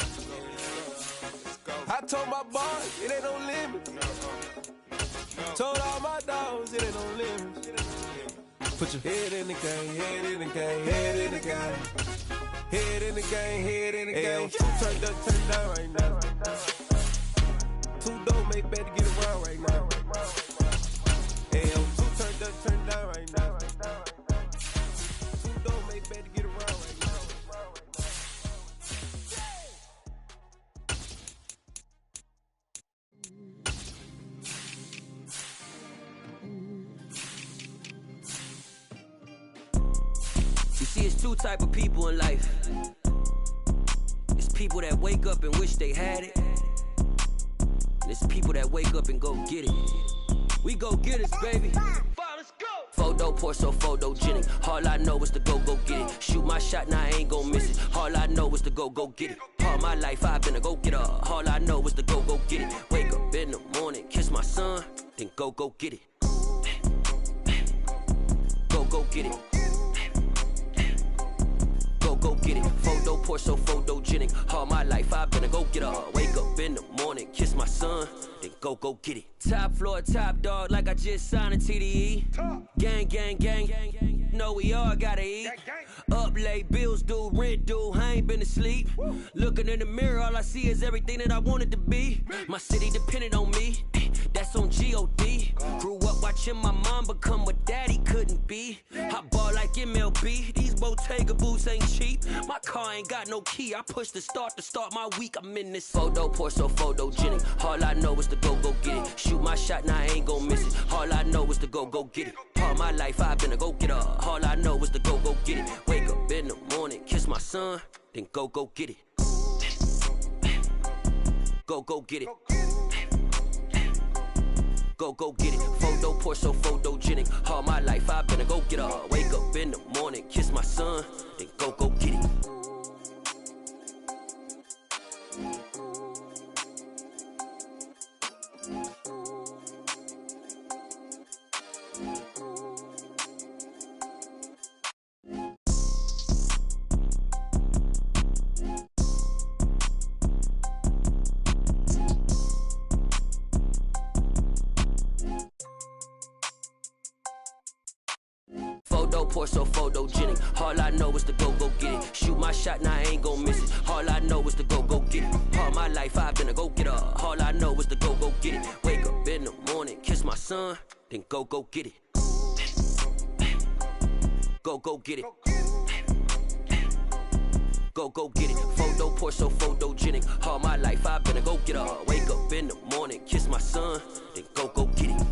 I told my boys it ain't no limits. Told all my dogs it ain't no limits. Put your head in the game, head in the game, head in the game. Head in the game, head in the game. Turn down right now. Two dope make better get around right now. Hey, yo, turn down right now. Two dope make better get around right now. You see, it's two type of people in life. It's people that wake up and wish they had it. And it's people that wake up and go get it. We go get it, baby. Let's go. Photo pour so photogenic. All I know is to go get it. Shoot my shot, now I ain't gon' miss it. All I know is to go get it. All my life I've been a go-getter. All I know is to go get it. Wake up in the morning, kiss my son, then go get it. Go get it. Go get it. Photo pour so photogenic. All my life I've been a go-getter. Wake up in the morning, kiss my son, then go get it. Top floor, top dog, like I just signed a TDE. Gang. Know we all gotta eat. Up late, bills due, rent due, I ain't been asleep. Looking in the mirror, all I see is everything that I wanted to be. My city depended on me, that's on G.O.D. Grew up watching my mom become what daddy couldn't be. I ball like MLB, these Bottega boots ain't cheap. My car ain't got no key, I push the start to start my week. I'm in this photo pour so photogenic. All I know is to go get it. Shoot my shot, now I ain't gon' miss it. All I know is to go get it. All my life I've been a go-getter. All I know is to go get it. Wake up in the morning, kiss my son, then go get it. Go get it. Go get it. Photo pour so photogenic. All my life I've been a go-getter. Wake up in the morning, kiss my son, then go get it. Photo pour so photogenic. All I know is to go get it. Shoot my shot, now I ain't gon' miss it. All I know is to go get it. All my life I've been a go-getter. All I know is to go get it. Wake up in the morning, kiss my son, then go get it. Go get it. Go get it. Photo pour so photogenic. All my life I've been a go-getter. Wake up in the morning, kiss my son, then go get it.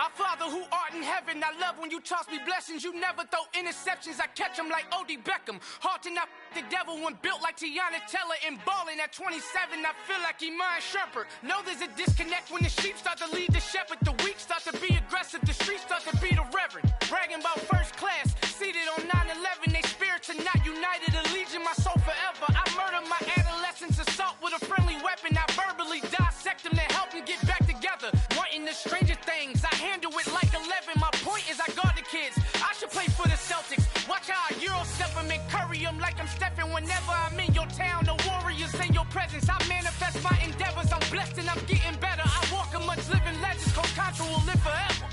Our Father who art in heaven, I love when you toss me blessings. You never throw interceptions, I catch them like O.D. Beckham. Hard to not the devil when built like Tiana Teller and balling at 27. I feel like Iman Shumpert. Know there's a disconnect when the sheep start to lead the shepherd. The weak start to be aggressive, the streets start to be the reverend. Bragging about first class, seated on 9/11. They spirits are not united, a legion, my soul forever. I murdered my adolescence, assault with with a friendly weapon. I verbally dissect them to help them get back together. Wanting the stranger things, I handle it like 11. My point is I guard the kids. I should play for the Celtics. Watch how I Euro step them and curry them like I'm Stephen. Whenever I'm in your town, the Warriors in your presence. I manifest my endeavors. I'm blessed and I'm getting better. I walk amongst living legends. Coach Contra will live forever.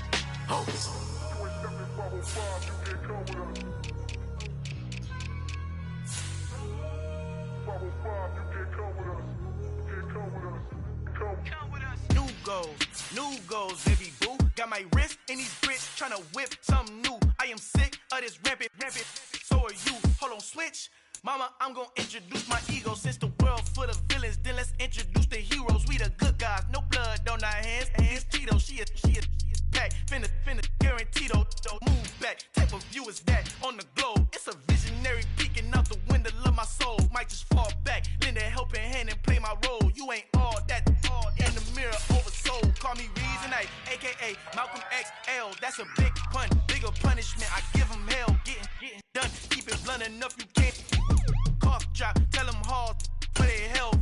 New goals, baby boo. Got my wrist in these grits, tryna whip something new. I am sick of this rampant. So are you. Hold on, switch. Mama, I'm gonna introduce my ego. Since the world full of villains, then let's introduce the heroes. We the good guys, no blood on our hands. Hands Tito, she a pack. Finna guarantee though. Move back. Type of view is that on the globe? It's a visionary peeking out the window of my soul. Might just fall back, lend a helping hand and play my role. You ain't all that. In the mirror, oversold. Call me Reasonite, aka Malcolm XL. That's a big pun, bigger punishment. I give him hell, getting done. Keep it blunt enough, you can't. Cough drop, tell them hard for their health.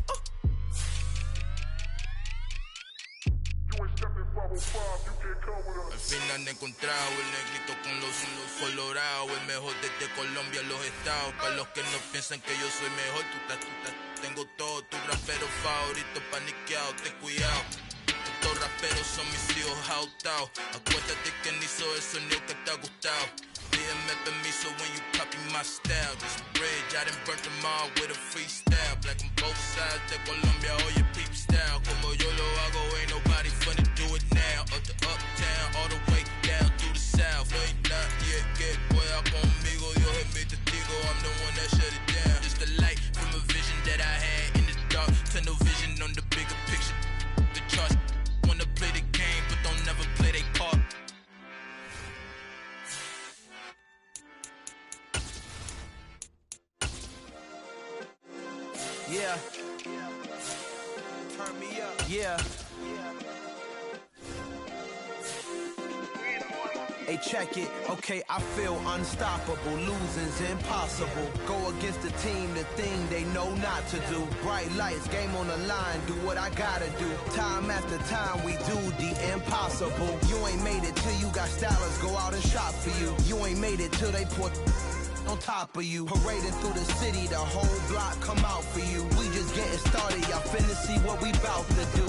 Al fin han encontrado el negrito con los colorados, el mejor desde Colombia, los estados. Para los que no piensan que yo soy mejor, tengo todo, tu rapero favorito paniqueado, ten cuidado. Estos raperos son mis hijos adoptados. Acuérdate que ni hizo el sonido que te ha gustado. Pídeme permiso when you copy my style. This bridge, I done burnt them all with a freestyle. Black on both sides de Colombia, oye peep style. Como yo lo hago, ain't nobody finna do it now. Up to uptown, all the way down through the south. No hay nadie que pueda conmigo, Dios es mi testigo. I'm the one that shut it down. Just a light from a vision that I had in the dark. Tunnel vision on the bigger picture. The charts wanna play the game, but don't never play their part. Yeah. Turn me up. Yeah. Hey, check it. Okay, I feel unstoppable. Losing's impossible. Go against the team, the thing they know not to do. Bright lights, game on the line, do what I gotta do. Time after time, we do the impossible. You ain't made it till you got stylers go out and shop for you. You ain't made it till they put on top of you. Parading through the city, the whole block come out for you. We just getting started, y'all finna see what we bout to do.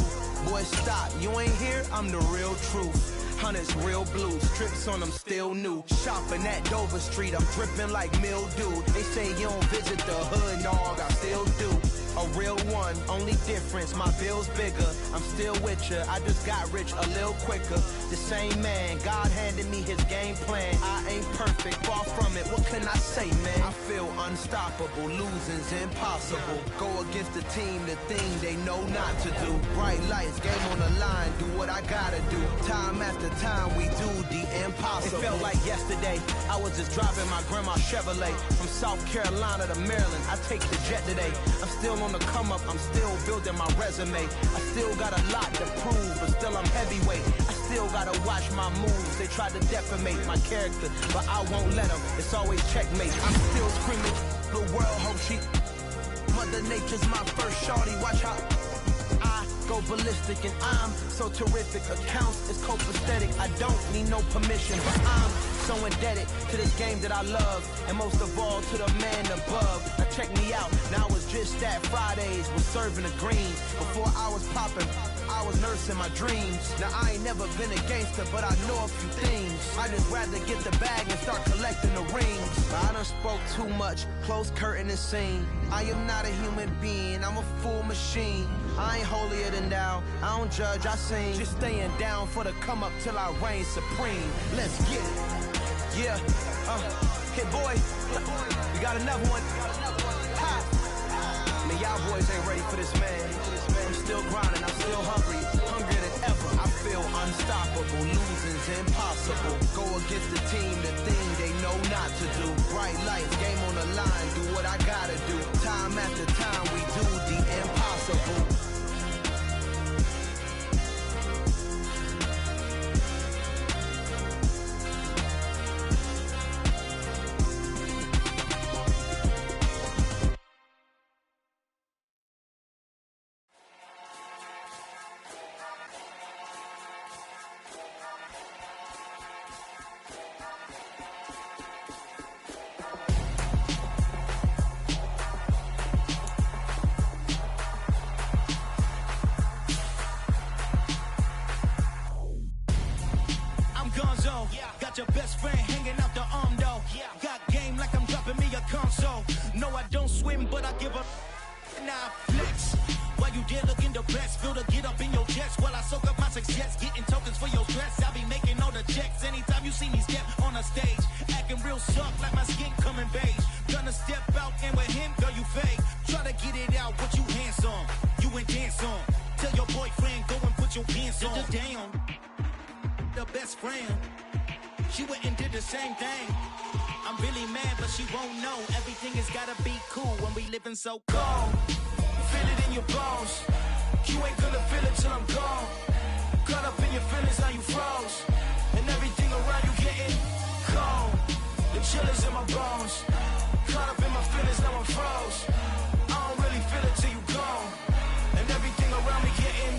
Boy, stop, you ain't here, I'm the real truth. Hundreds real blue, strips on them still new. Shopping at Dover Street, I'm dripping like mildew. They say you don't visit the hood, dog, I still do. A real one, only difference, my bill's bigger. I'm still with ya, I just got rich a little quicker. The same man, God handed me his game plan. I ain't perfect, far from it, what can I say, man? I feel unstoppable, losing's impossible. Go against the team, the thing they know not to do. Bright lights, game on the line, do what I gotta do. Time after time, we do the impossible. It felt like yesterday, I was just driving my grandma's Chevrolet. From South Carolina to Maryland, I take the jet today. I'm still on the come up, I'm still building my resume. I still got a lot to prove, but still I'm heavyweight. I still gotta watch my moves. They tried to defamate my character, but I won't let them. It's always checkmate. I'm still screaming, the world hope she. Mother Nature's my first shorty. Watch how I go ballistic, and I'm so terrific. Accounts is copacetic. I don't need no permission, but I'm so indebted to this game that I love, and most of all to the man above. Now check me out, now it's just that Fridays was serving the greens. Before I was popping, I was nursing my dreams. Now I ain't never been a gangster, but I know a few things. I just rather get the bag and start collecting the rings. But I done spoke too much, close curtain and scene. I am not a human being, I'm a full machine. I ain't holier than thou, I don't judge, I sing. Just staying down for the come up till I reign supreme. Let's get it. Yeah, hey boy, we got another one. Ha. Man, y'all boys ain't ready for this, man. I'm still grinding, I'm still hungry, hungrier than ever. I feel unstoppable, losing's impossible. Go against the team, the thing they know not to do. Bright lights, game on the line, do what I gotta do. Time after time, we do the impossible. but I give a now flex. While you there looking the best, feel the get up in your chest while I soak up my success, getting tokens for your stress. I'll be making all the checks anytime you see me step on a stage, acting real soft like my skin coming beige. Gonna step out and with him, girl, you fake. Try to get it out, but you handsome, you ain't dance on. Tell your boyfriend, go and put your pants on. Down, the best friend, she went and did the same thing. I'm really mad, but she won't know. Everything has gotta be cool when we living so cold. Feel it in your bones. You ain't gonna feel it till I'm gone. Caught up in your feelings, now you froze. And everything around you getting cold. The chill is in my bones. Caught up in my feelings, now I'm froze. I don't really feel it till you gone. And everything around me getting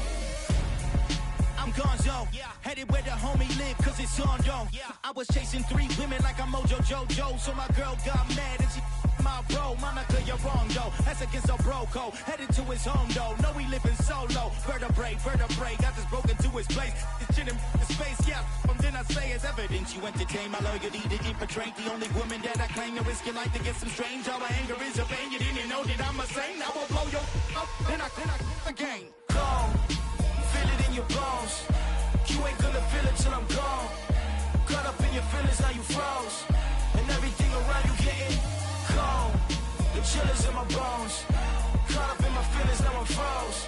I'm gonzo, headed where the homie live, cause it's on though. I was chasing 3 women like I'm Mojo Jojo, so my girl got mad and she my bro. Monica, you're wrong though, that's against a bro code. Headed to his home though, no we living solo. Vertebrae, got this broken to his place. It's shit in space, yeah. From then I say it's evidence you entertain my loyalty to infiltrate. The only woman that I claim to risk your life to get some strange. All my anger is a pain, you didn't know that I'm a saint. I will blow your up, then I again. Go. Feel it in your bones. You ain't gonna feel it till I'm gone. Caught up in your feelings, now you froze. And everything around you getting cold. The chill is in my bones. Caught up in my feelings, now I'm froze.